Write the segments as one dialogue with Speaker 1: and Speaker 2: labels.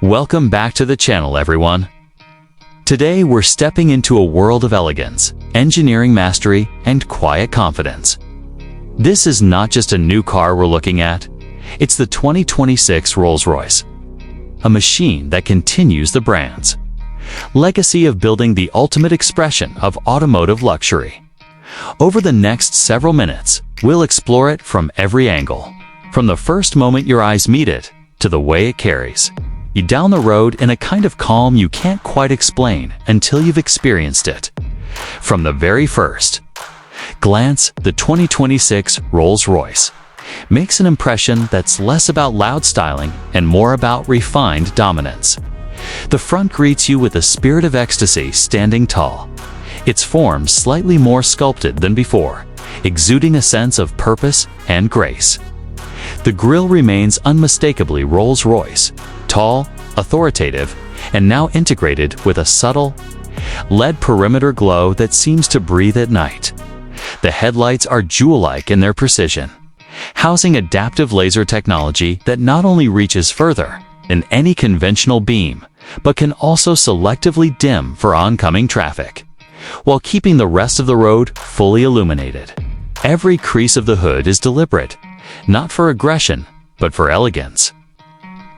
Speaker 1: Welcome back to the channel, everyone. Today we're stepping into a world of elegance, engineering mastery, and quiet confidence. This is not just a new car we're looking at, it's the 2026 Rolls-Royce, a machine that continues the brand's legacy of building the ultimate expression of automotive luxury. Over the next several minutes, we'll explore it from every angle, from the first moment your eyes meet it to the way it carries you down the road in a kind of calm you can't quite explain until you've experienced it. From the very first glance, the 2026 Rolls-Royce makes an impression that's less about loud styling and more about refined dominance. The front greets you with a spirit of ecstasy standing tall, its form slightly more sculpted than before, exuding a sense of purpose and grace. The grille remains unmistakably Rolls-Royce, tall, authoritative, and now integrated with a subtle LED perimeter glow that seems to breathe at night. The headlights are jewel-like in their precision, housing adaptive laser technology that not only reaches further than any conventional beam, but can also selectively dim for oncoming traffic, while keeping the rest of the road fully illuminated. Every crease of the hood is deliberate, not for aggression, but for elegance,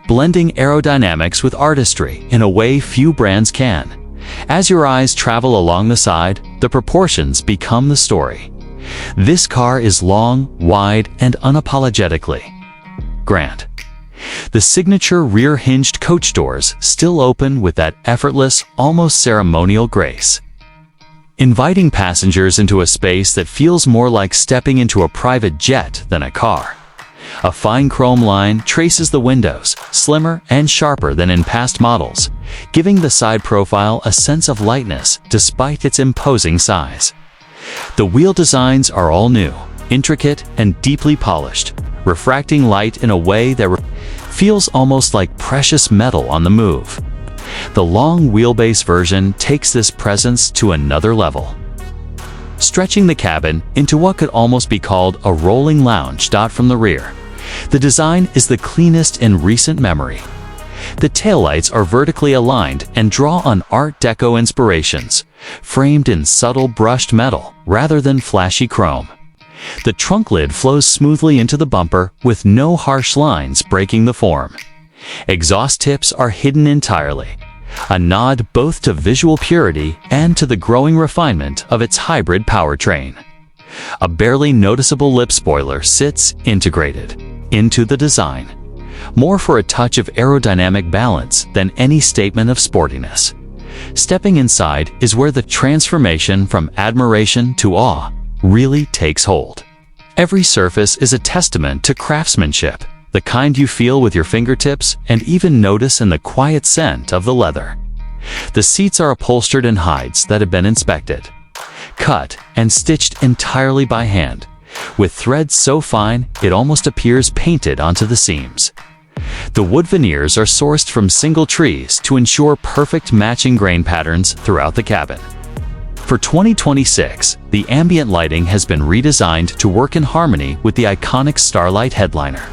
Speaker 1: blending aerodynamics with artistry in a way few brands can. As your eyes travel along the side, the proportions become the story. This car is long, wide, and unapologetically grand. The signature rear-hinged coach doors still open with that effortless, almost ceremonial grace, inviting passengers into a space that feels more like stepping into a private jet than a car. A fine chrome line traces the windows, slimmer and sharper than in past models, giving the side profile a sense of lightness despite its imposing size. The wheel designs are all new, intricate, and deeply polished, refracting light in a way that feels almost like precious metal on the move. The long wheelbase version takes this presence to another level, stretching the cabin into what could almost be called a rolling lounge. From the rear, the design is the cleanest in recent memory. The taillights are vertically aligned and draw on Art Deco inspirations, framed in subtle brushed metal rather than flashy chrome. The trunk lid flows smoothly into the bumper with no harsh lines breaking the form. Exhaust tips are hidden entirely, a nod both to visual purity and to the growing refinement of its hybrid powertrain. A barely noticeable lip spoiler sits integrated into the design, more for a touch of aerodynamic balance than any statement of sportiness. Stepping inside is where the transformation from admiration to awe really takes hold. Every surface is a testament to craftsmanship, the kind you feel with your fingertips and even notice in the quiet scent of the leather. The seats are upholstered in hides that have been inspected, cut, and stitched entirely by hand, with threads so fine it almost appears painted onto the seams. The wood veneers are sourced from single trees to ensure perfect matching grain patterns throughout the cabin. For 2026, the ambient lighting has been redesigned to work in harmony with the iconic Starlight headliner,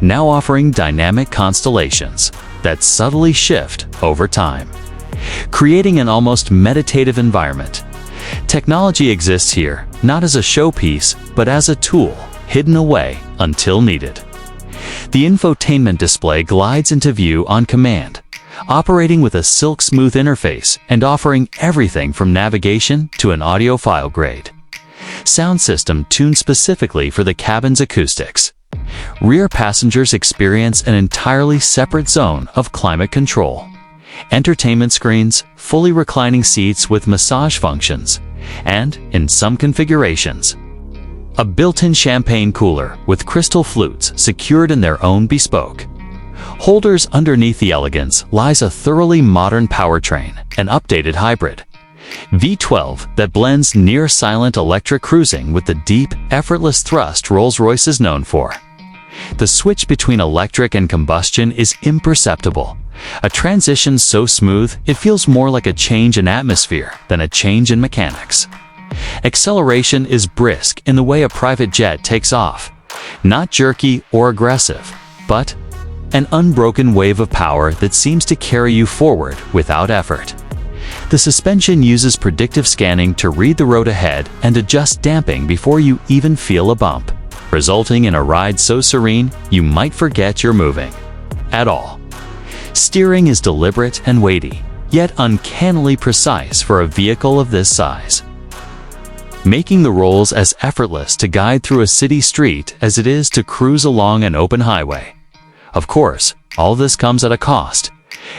Speaker 1: now offering dynamic constellations that subtly shift over time, creating an almost meditative environment. Technology exists here, not as a showpiece, but as a tool, hidden away until needed. The infotainment display glides into view on command, operating with a silk-smooth interface and offering everything from navigation to an audiophile grade sound system tuned specifically for the cabin's acoustics. Rear passengers experience an entirely separate zone of climate control, entertainment screens, fully reclining seats with massage functions, and, in some configurations, a built-in champagne cooler with crystal flutes secured in their own bespoke holders. Underneath the Elegance lies a thoroughly modern powertrain, an updated hybrid V12 that blends near-silent electric cruising with the deep, effortless thrust Rolls-Royce is known for. The switch between electric and combustion is imperceptible, a transition so smooth it feels more like a change in atmosphere than a change in mechanics. Acceleration is brisk in the way a private jet takes off, not jerky or aggressive, but an unbroken wave of power that seems to carry you forward without effort. The suspension uses predictive scanning to read the road ahead and adjust damping before you even feel a bump, resulting in a ride so serene you might forget you're moving at all. Steering is deliberate and weighty, yet uncannily precise for a vehicle of this size, making the Rolls as effortless to guide through a city street as it is to cruise along an open highway. Of course, all this comes at a cost,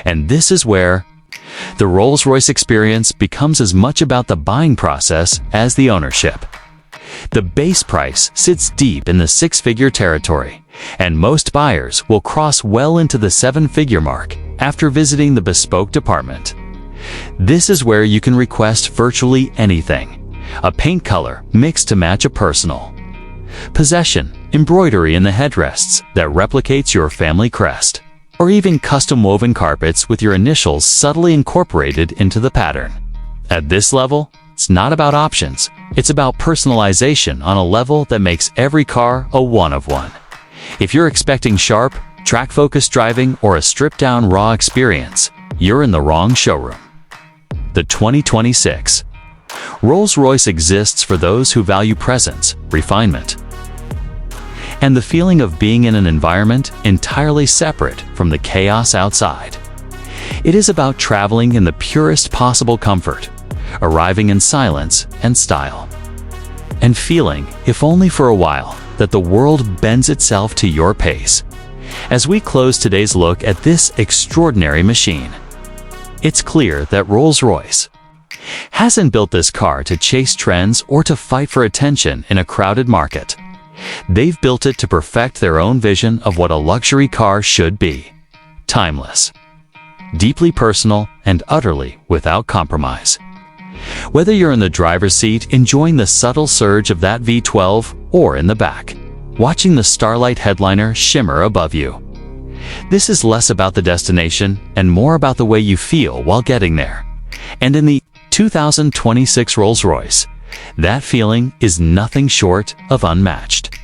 Speaker 1: and this is where the Rolls-Royce experience becomes as much about the buying process as the ownership. The base price sits deep in the six-figure territory, and most buyers will cross well into the seven-figure mark after visiting the bespoke department. This is where you can request virtually anything: a paint color mixed to match a personal possession, embroidery in the headrests that replicates your family crest, or even custom-woven carpets with your initials subtly incorporated into the pattern. At this level, it's not about options, it's about personalization on a level that makes every car a one-of-one. If you're expecting sharp, track-focused driving or a stripped-down raw experience, you're in the wrong showroom. The 2026 Rolls-Royce exists for those who value presence, refinement, and the feeling of being in an environment entirely separate from the chaos outside. It is about traveling in the purest possible comfort, arriving in silence and style, and feeling, if only for a while, that the world bends itself to your pace. As we close today's look at this extraordinary machine, it's clear that Rolls-Royce hasn't built this car to chase trends or to fight for attention in a crowded market. They've built it to perfect their own vision of what a luxury car should be: timeless, deeply personal, and utterly without compromise. Whether you're in the driver's seat enjoying the subtle surge of that V12 or in the back, watching the starlight headliner shimmer above you, this is less about the destination and more about the way you feel while getting there. And in the 2026 Rolls-Royce, that feeling is nothing short of unmatched.